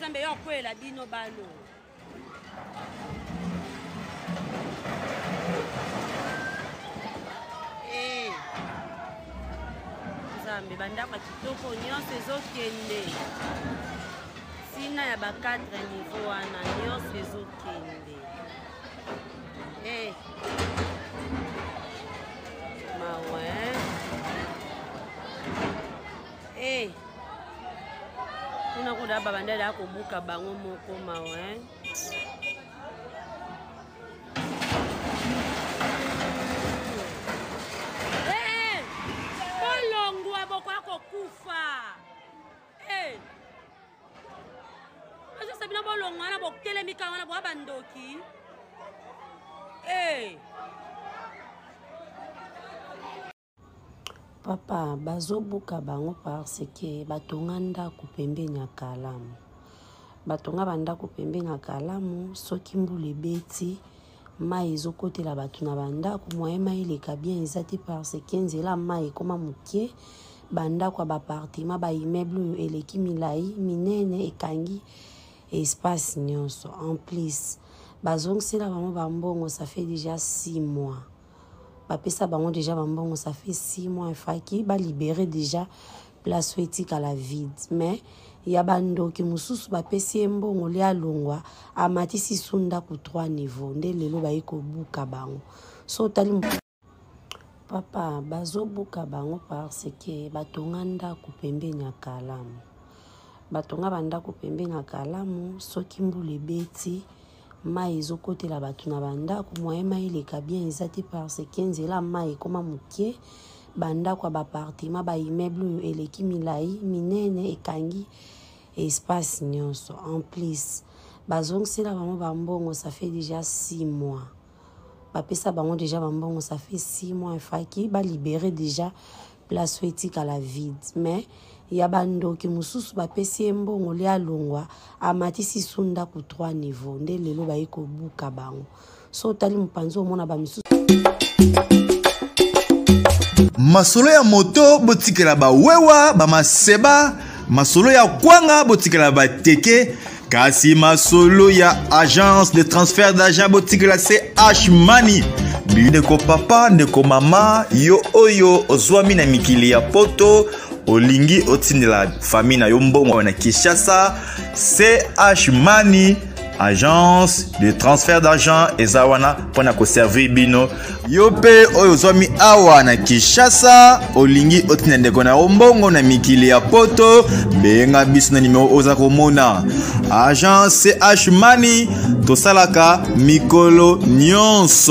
Nzambe yo kwela bino balo. Nzambe bandako kitoko nyonso ezokende. Sina ya ba 4 niveau wana nyonso ezokende. Mawe. Kuna kuda babandela yako buka bango moko mawe. Bolongo aboko yako kufa. Azo sabina bolongo wana boktelemi ka wana bo bandoki. Papa, bazobuka bango parce que batonga ndako pembeni ya kalamu. Batonga bandako pembeni ya kalamu, soki mbula ebeti, mai ezokotela bato na bandako, moye mai eleka bien ezati parce que nzela mai ekoma mokie, bandako ya bapartima, ba immeuble oyo eleki milai, minene ekangi espace nyonso. En plus, bazongisela bango bambongo, ça fait déjà 6 mois. Bapesa bango déjà bambongo, ça fait 6 mois. Faki ba libérer déjà place éthique à la vide. Mais il y a bando qui mususu bapesi mbongo le alongwa amatisi sunda ku 3 niveaux. Nde lelo ba iko buka bango. So tali papa bazo buka bango parce que batonga ndako pembeni ya kalamu. Batonga bandako pembeni ya kalamu, soki mbula ebeti mai ezokotela bato na bandako, moye mai eleka bien ezati parce que nzela mai ekoma mokie, bandako ya bapartima, ba immeuble oyo eleki milai, minene ekangi espace nyonso. En plus, bazongisela bango bambongo, ça fait déjà 6 mois. Bapesa bango déjà bambongo, ça fait 6 mois. Faki ba libérer déjà place éthique à la vide. Mais il y a bando qui mususu bapesi mbongo le alongwa amatisi sunda ku 3 niveaux. Nde lelo ba iko buka bango. So tali mpanzo mona ba misusu. Masolo ya moto botikela ba wewa ba maseba, masolo ya kwanga botikela ba teke, kasi masolo ya agence de transfert d'argent botikela c'est H-Money. Ndeko papa, ndeko mama, yo oyo ozwami na mikili ya poto, olingi otindela famille na yo mbongo na Kinshasa, c'est H-Money, agence de transfert d'argent ezawana pona ko servir bino. Yo pe oyo ozwami awa na Kinshasa, olingi otindela ndeko na mbongo na mikili ya poto, benga biso na numéro oza komona. Agence c'est H-Money, tosalaka mikolo nyonso.